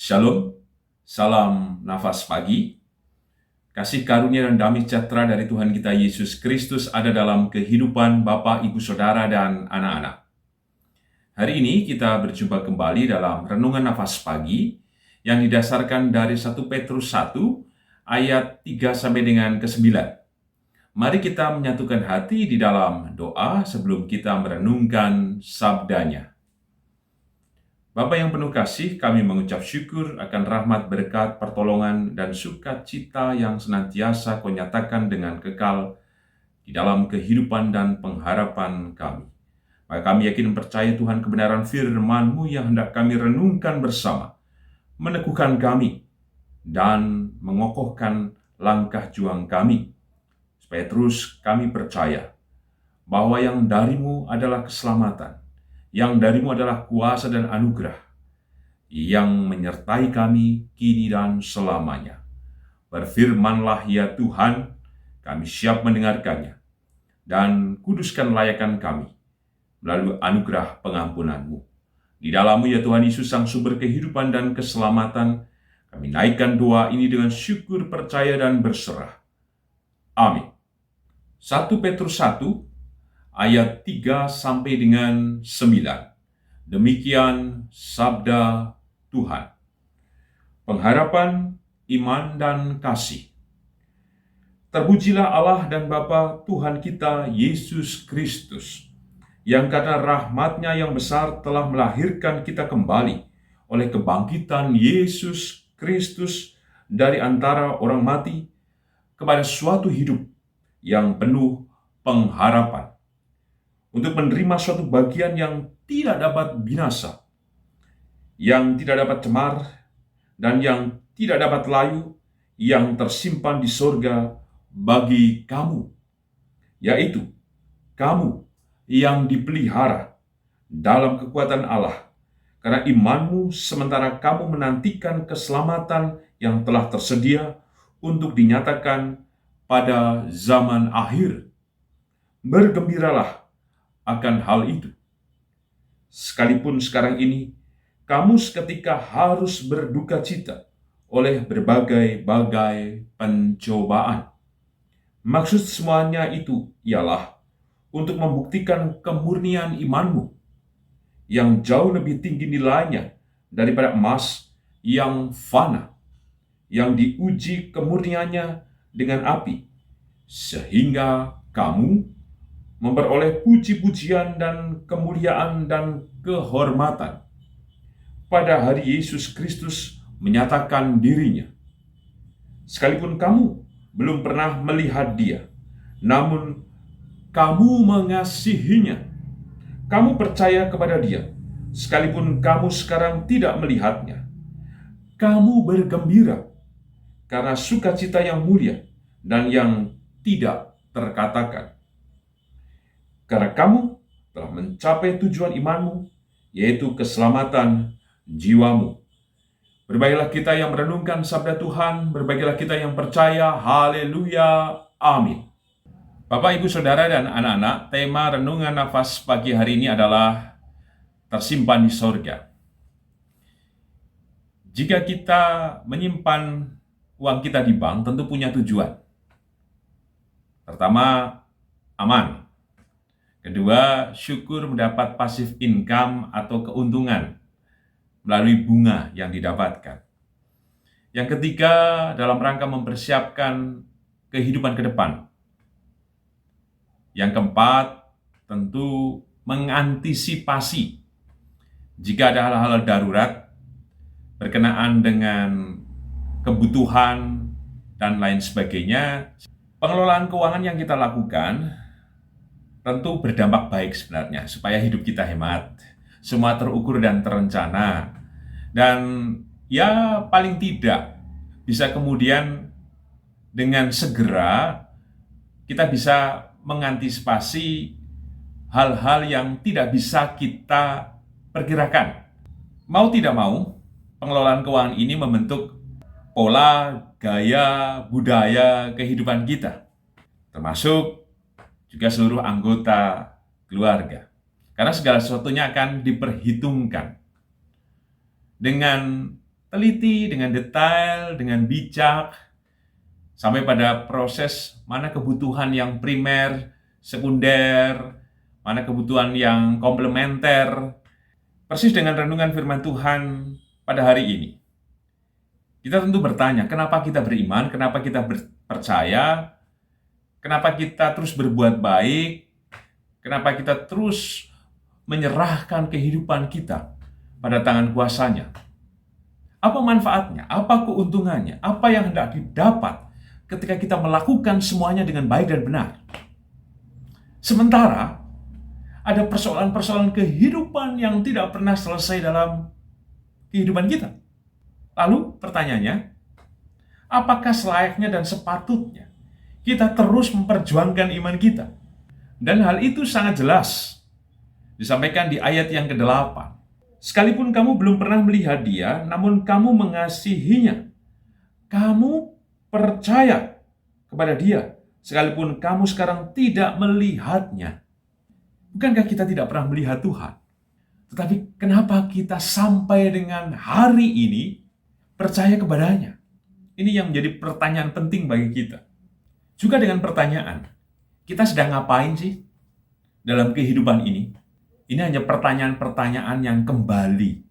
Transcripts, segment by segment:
Shalom, salam nafas pagi. Kasih karunia dan damai sejahtera dari Tuhan kita Yesus Kristus ada dalam kehidupan Bapak, Ibu, Saudara, dan anak-anak. Hari ini kita berjumpa kembali dalam Renungan Nafas Pagi yang didasarkan dari 1 Petrus 1 ayat 3 sampai dengan ke-9. Mari kita menyatukan hati di dalam doa sebelum kita merenungkan sabdanya. Bapa yang penuh kasih, kami mengucap syukur akan rahmat, berkat, pertolongan, dan sukacita yang senantiasa Kau nyatakan dengan kekal di dalam kehidupan dan pengharapan kami. Maka kami yakin percaya Tuhan kebenaran firman-Mu yang hendak kami renungkan bersama, meneguhkan kami, dan mengokohkan langkah juang kami, supaya terus kami percaya bahwa yang dari-Mu adalah keselamatan, yang dari-Mu adalah kuasa dan anugerah, yang menyertai kami kini dan selamanya. Berfirmanlah ya Tuhan, kami siap mendengarkannya, dan kuduskan layakan kami melalui anugerah pengampunan-Mu. Di dalam-Mu ya Tuhan Yesus, Sang sumber kehidupan dan keselamatan, kami naikkan doa ini dengan syukur, percaya, dan berserah. Amin. 1 Petrus 1 ayat 3 sampai dengan 9. Demikian sabda Tuhan. Pengharapan, iman, dan kasih. Terpujilah Allah dan Bapa Tuhan kita Yesus Kristus, yang karena rahmat-Nya yang besar telah melahirkan kita kembali oleh kebangkitan Yesus Kristus dari antara orang mati kepada suatu hidup yang penuh pengharapan, untuk menerima suatu bagian yang tidak dapat binasa, yang tidak dapat cemar, dan yang tidak dapat layu, yang tersimpan di sorga bagi kamu, yaitu kamu yang dipelihara dalam kekuatan Allah, karena imanmu sementara kamu menantikan keselamatan yang telah tersedia untuk dinyatakan pada zaman akhir. Bergembiralah akan hal itu. Sekalipun sekarang ini kamu seketika harus berduka cita oleh berbagai-bagai pencobaan. Maksud semuanya itu ialah untuk membuktikan kemurnian imanmu yang jauh lebih tinggi nilainya daripada emas yang fana, yang diuji kemurniannya dengan api, sehingga kamu memperoleh puji-pujian dan kemuliaan dan kehormatan pada hari Yesus Kristus menyatakan dirinya. Sekalipun kamu belum pernah melihat Dia, namun kamu mengasihinya. Kamu percaya kepada Dia, sekalipun kamu sekarang tidak melihatnya. Kamu bergembira karena sukacita yang mulia dan yang tidak terkatakan, karena kamu telah mencapai tujuan imanmu, yaitu keselamatan jiwamu. Berbahagialah kita yang merenungkan sabda Tuhan, berbahagialah kita yang percaya. Haleluya, amin. Bapak, Ibu, Saudara, dan anak-anak, tema renungan nafas pagi hari ini adalah tersimpan di sorga. Jika kita menyimpan uang kita di bank, tentu punya tujuan. Pertama, aman. Kedua, syukur mendapat passive income atau keuntungan melalui bunga yang didapatkan. Yang ketiga, dalam rangka mempersiapkan kehidupan ke depan. Yang keempat, tentu mengantisipasi jika ada hal-hal darurat berkenaan dengan kebutuhan dan lain sebagainya. Pengelolaan keuangan yang kita lakukan tentu berdampak baik sebenarnya, supaya hidup kita hemat, semua terukur dan terencana, dan ya paling tidak bisa kemudian dengan segera kita bisa mengantisipasi hal-hal yang tidak bisa kita perkirakan. Mau tidak mau, pengelolaan keuangan ini membentuk pola, gaya, budaya kehidupan kita, termasuk juga seluruh anggota keluarga. Karena segala sesuatunya akan diperhitungkan dengan teliti, dengan detail, dengan bijak, sampai pada proses mana kebutuhan yang primer, sekunder, mana kebutuhan yang komplementer. Persis dengan renungan firman Tuhan pada hari ini. Kita tentu bertanya, kenapa kita beriman, kenapa kita percaya, kenapa kita terus berbuat baik, kenapa kita terus menyerahkan kehidupan kita pada tangan kuasa-Nya. Apa manfaatnya? Apa keuntungannya? Apa yang hendak didapat ketika kita melakukan semuanya dengan baik dan benar? Sementara ada persoalan-persoalan kehidupan yang tidak pernah selesai dalam kehidupan kita. Lalu pertanyaannya, apakah selayaknya dan sepatutnya kita terus memperjuangkan iman kita? Dan hal itu sangat jelas disampaikan di ayat yang ke-8. Sekalipun kamu belum pernah melihat Dia, namun kamu mengasihinya. Kamu percaya kepada Dia, sekalipun kamu sekarang tidak melihatnya. Bukankah kita tidak pernah melihat Tuhan? Tetapi kenapa kita sampai dengan hari ini percaya kepadanya? Ini yang menjadi pertanyaan penting bagi kita. Juga dengan pertanyaan, kita sedang ngapain sih dalam kehidupan ini? Ini hanya pertanyaan-pertanyaan yang kembali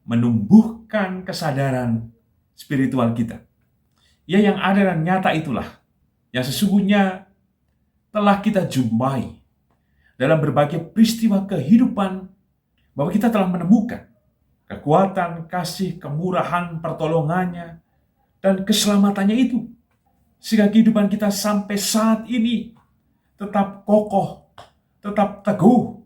menumbuhkan kesadaran spiritual kita. Ya, yang ada dan nyata itulah yang sesungguhnya telah kita jumpai dalam berbagai peristiwa kehidupan, bahwa kita telah menemukan kekuatan, kasih, kemurahan, pertolongannya, dan keselamatannya itu. Sehingga kehidupan kita sampai saat ini tetap kokoh, tetap teguh.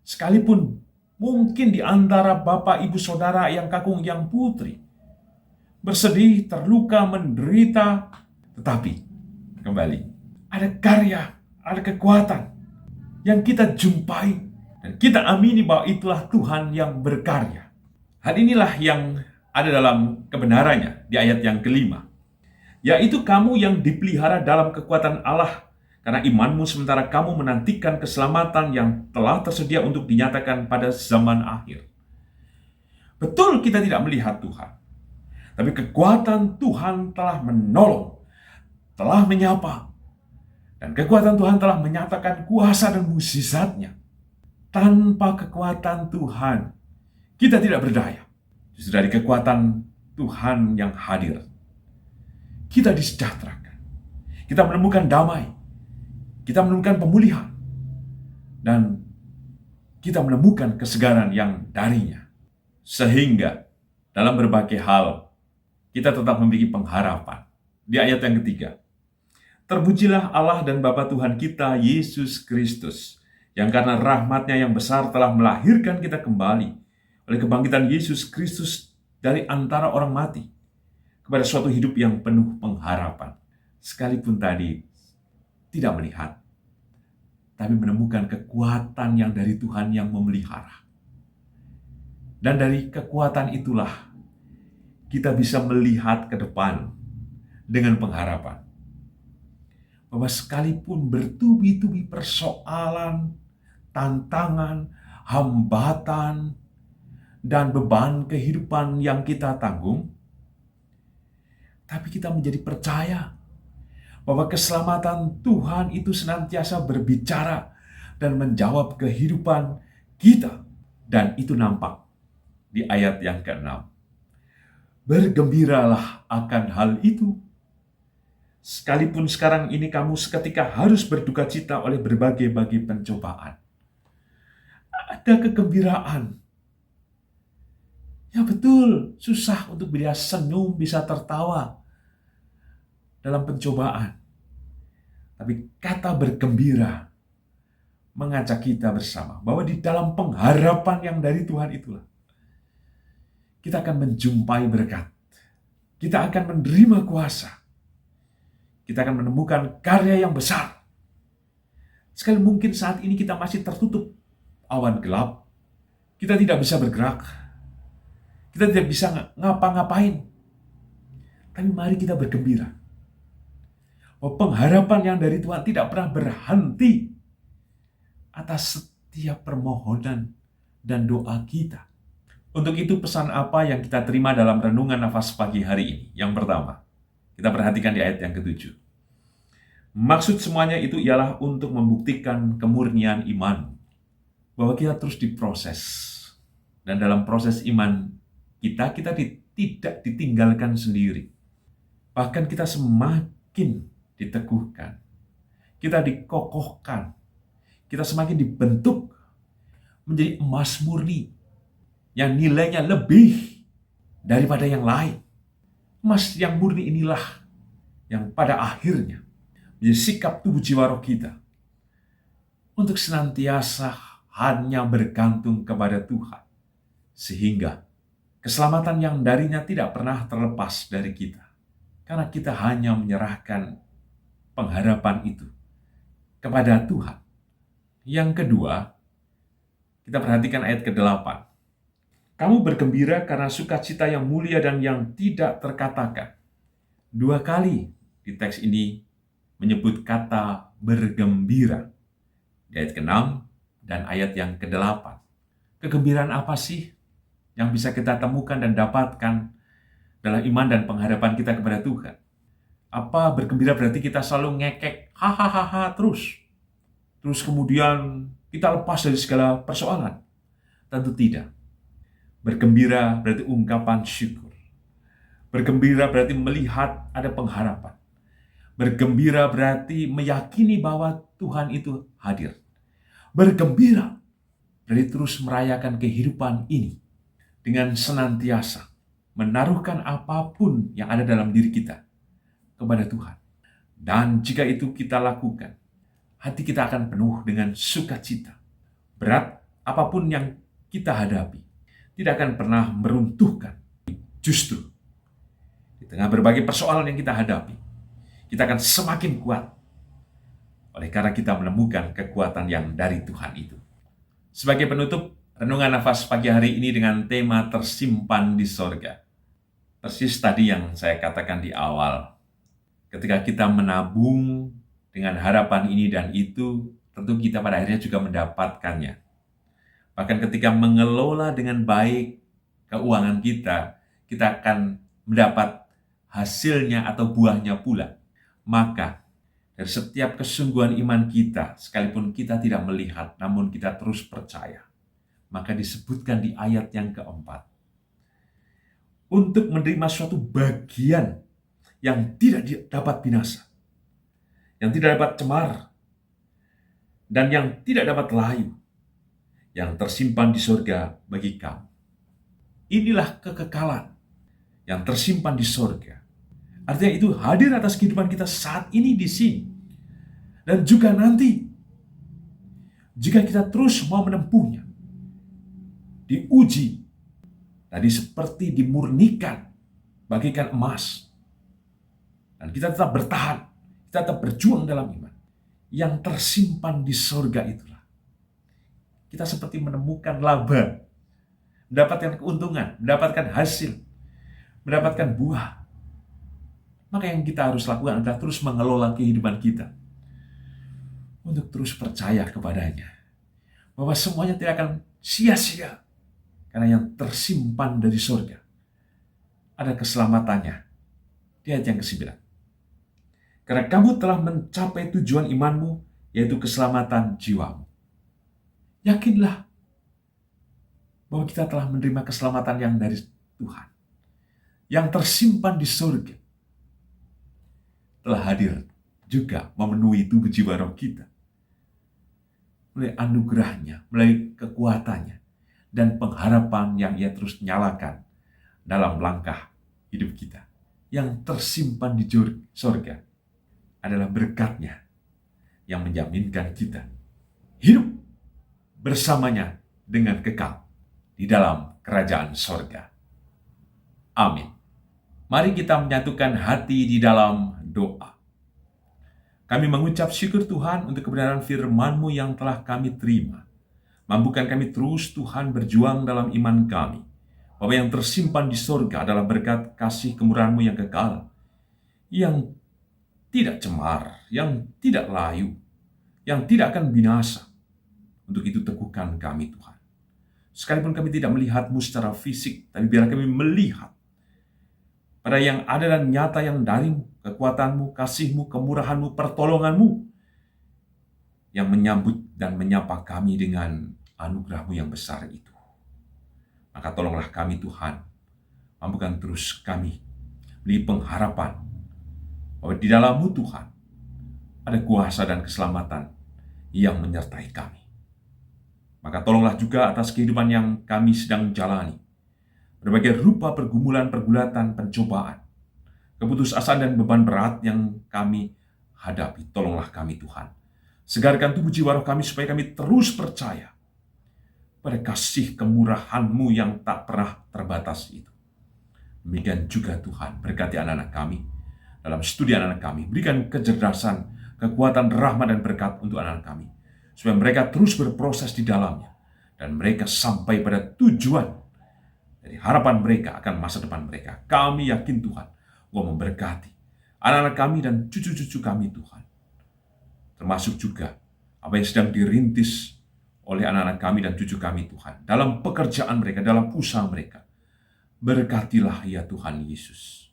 Sekalipun mungkin di antara bapak, ibu, saudara, yang kakung, yang putri bersedih, terluka, menderita, tetapi kembali ada karya, ada kekuatan yang kita jumpai dan kita amini bahwa itulah Tuhan yang berkarya. Hal inilah yang ada dalam kebenarannya di ayat yang ke-5, yaitu kamu yang dipelihara dalam kekuatan Allah karena imanmu, sementara kamu menantikan keselamatan yang telah tersedia untuk dinyatakan pada zaman akhir. Betul, kita tidak melihat Tuhan, tapi kekuatan Tuhan telah menolong, telah menyapa, dan kekuatan Tuhan telah menyatakan kuasa dan mukjizat-Nya. Tanpa kekuatan Tuhan, kita tidak berdaya. Justru dari kekuatan Tuhan yang hadir, kita disejahterakan. Kita menemukan damai. Kita menemukan pemulihan. Dan kita menemukan kesegaran yang darinya. Sehingga dalam berbagai hal, kita tetap memiliki pengharapan. Di ayat yang ketiga, terpujilah Allah dan Bapa Tuhan kita, Yesus Kristus, yang karena rahmat-Nya yang besar telah melahirkan kita kembali oleh kebangkitan Yesus Kristus dari antara orang mati kepada suatu hidup yang penuh pengharapan. Sekalipun tadi tidak melihat, tapi menemukan kekuatan yang dari Tuhan yang memelihara. Dan dari kekuatan itulah kita bisa melihat ke depan dengan pengharapan. Bahwa sekalipun bertubi-tubi persoalan, tantangan, hambatan, dan beban kehidupan yang kita tanggung, tapi kita menjadi percaya bahwa keselamatan Tuhan itu senantiasa berbicara dan menjawab kehidupan kita. Dan itu nampak di ayat yang ke-6. Bergembiralah akan hal itu. Sekalipun sekarang ini kamu seketika harus berduka cita oleh berbagai-bagai pencobaan. Ada kegembiraan. Ya betul, susah untuk bisa senyum, bisa tertawa dalam pencobaan. Tapi kata bergembira mengajak kita bersama bahwa di dalam pengharapan yang dari Tuhan itulah kita akan menjumpai berkat. Kita akan menerima kuasa. Kita akan menemukan karya yang besar. Sekali mungkin saat ini kita masih tertutup awan gelap. Kita tidak bisa bergerak. Kita tidak bisa ngapa-ngapain. Tapi mari kita bergembira. Bahwa pengharapan yang dari Tuhan tidak pernah berhenti atas setiap permohonan dan doa kita. Untuk itu pesan apa yang kita terima dalam renungan nafas pagi hari ini? Yang pertama, kita perhatikan di ayat yang ke-7. Maksud semuanya itu ialah untuk membuktikan kemurnian iman, bahwa kita terus diproses. Dan dalam proses iman kita tidak ditinggalkan sendiri. Bahkan kita semakin diteguhkan, kita dikokohkan, kita semakin dibentuk menjadi emas murni yang nilainya lebih daripada yang lain. Emas yang murni inilah yang pada akhirnya menjadi sikap tubuh jiwa roh kita untuk senantiasa hanya bergantung kepada Tuhan, sehingga keselamatan yang darinya tidak pernah terlepas dari kita, karena kita hanya menyerahkan pengharapan itu kepada Tuhan. Yang kedua, kita perhatikan ayat ke-8. Kamu bergembira karena sukacita yang mulia dan yang tidak terkatakan. 2 kali di teks ini menyebut kata bergembira. Di ayat ke-6 dan ayat yang ke-8. Kegembiraan apa sih yang bisa kita temukan dan dapatkan dalam iman dan pengharapan kita kepada Tuhan? Apa bergembira berarti kita selalu ngekek, hahaha terus? Terus kemudian kita lepas dari segala persoalan? Tentu tidak. Bergembira berarti ungkapan syukur. Bergembira berarti melihat ada pengharapan. Bergembira berarti meyakini bahwa Tuhan itu hadir. Bergembira berarti terus merayakan kehidupan ini dengan senantiasa menaruhkan apapun yang ada dalam diri kita kepada Tuhan. Dan jika itu kita lakukan, hati kita akan penuh dengan sukacita. Berat apapun yang kita hadapi tidak akan pernah meruntuhkan. Justru di tengah berbagai persoalan yang kita hadapi, kita akan semakin kuat oleh karena kita menemukan kekuatan yang dari Tuhan itu. Sebagai penutup renungan nafas pagi hari ini dengan tema tersimpan di sorga. Persis tadi yang saya katakan di awal. Ketika kita menabung dengan harapan ini dan itu, tentu kita pada akhirnya juga mendapatkannya. Bahkan ketika mengelola dengan baik keuangan kita, kita akan mendapat hasilnya atau buahnya pula. Maka dari setiap kesungguhan iman kita, sekalipun kita tidak melihat, namun kita terus percaya, maka disebutkan di ayat yang keempat, untuk menerima suatu bagian yang tidak dapat binasa, yang tidak dapat cemar, dan yang tidak dapat layu, yang tersimpan di surga bagi kamu. Inilah kekekalan yang tersimpan di surga. Artinya itu hadir atas kehidupan kita saat ini di sini. Dan juga nanti, jika kita terus mau menempuhnya, diuji, tadi seperti dimurnikan, bagaikan emas. Dan kita tetap bertahan, kita tetap berjuang dalam iman. Yang tersimpan di surga itulah. Kita seperti menemukan laba, mendapatkan keuntungan, mendapatkan hasil, mendapatkan buah. Maka yang kita harus lakukan adalah terus mengelola kehidupan kita untuk terus percaya kepadanya, bahwa semuanya tidak akan sia-sia, karena yang tersimpan dari surga ada keselamatannya. Di ayat yang ke-9. Karena kamu telah mencapai tujuan imanmu, yaitu keselamatan jiwamu. Yakinlah bahwa kita telah menerima keselamatan yang dari Tuhan, yang tersimpan di surga, telah hadir juga memenuhi tubuh jiwa roh kita melalui anugerahnya, melalui kekuatannya, dan pengharapan yang ia terus nyalakan dalam langkah hidup kita. Yang tersimpan di surga adalah berkat-Nya yang menjaminkan kita hidup bersamanya dengan kekal di dalam kerajaan surga. Amin. Mari kita menyatukan hati di dalam doa. Kami mengucap syukur Tuhan untuk kebenaran firman-Mu yang telah kami terima. Mampukan kami terus Tuhan berjuang dalam iman kami, bahwa yang tersimpan di surga adalah berkat kasih kemurahan-Mu yang kekal, yang tidak cemar, yang tidak layu, yang tidak akan binasa. Untuk itu teguhkan kami Tuhan, Sekalipun kami tidak melihat-Mu secara fisik, tapi biar kami melihat pada yang ada dan nyata yang dari-Mu, kekuatan-Mu, kasih-Mu, kemurahan-Mu, pertolongan-Mu, yang menyambut dan menyapa kami dengan anugerah-Mu yang besar itu. Maka tolonglah kami Tuhan, mampukan terus kami beri pengharapan bahwa di dalam-Mu Tuhan ada kuasa dan keselamatan yang menyertai kami. Maka tolonglah juga atas kehidupan yang kami sedang jalani, berbagai rupa pergumulan, pergulatan, pencobaan, keputusasaan dan beban berat yang kami hadapi. Tolonglah kami Tuhan. Segarkan tubuh jiwa roh kami supaya kami terus percaya pada kasih kemurahan-Mu yang tak pernah terbatas itu. Demikian juga Tuhan, berkati anak-anak kami, dalam studi anak-anak kami, berikan kecerdasan, kekuatan, rahmat, dan berkat untuk anak-anak kami, supaya mereka terus berproses di dalamnya, dan mereka sampai pada tujuan dari harapan mereka akan masa depan mereka. Kami yakin Tuhan, Engkau memberkati anak-anak kami dan cucu-cucu kami Tuhan, termasuk juga apa yang sedang dirintis oleh anak-anak kami dan cucu kami Tuhan, dalam pekerjaan mereka, dalam usaha mereka. Berkatilah ya Tuhan Yesus.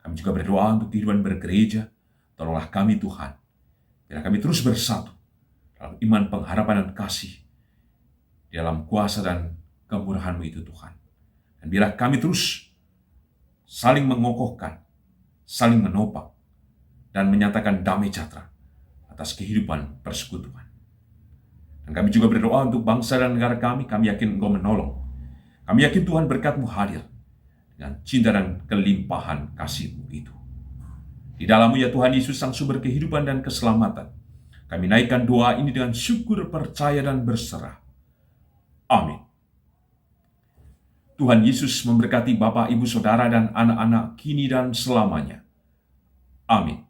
Kami juga berdoa untuk kehidupan bergereja. Tolonglah kami Tuhan, biar kami terus bersatu dalam iman, pengharapan, dan kasih di dalam kuasa dan kemurahan-Mu itu Tuhan. Dan biarlah kami terus saling mengokohkan, saling menopang, dan menyatakan damai sejahtera atas kehidupan persekutuan. Dan kami juga berdoa untuk bangsa dan negara kami yakin Engkau menolong. Kami yakin Tuhan berkat-Mu hadir dengan cinta dan kelimpahan kasih-Mu itu. Di dalam-Mu ya Tuhan Yesus, Sang Sumber kehidupan dan keselamatan, kami naikkan doa ini dengan syukur, percaya, dan berserah. Amin. Tuhan Yesus memberkati Bapak, Ibu, Saudara, dan anak-anak kini dan selamanya. Amin.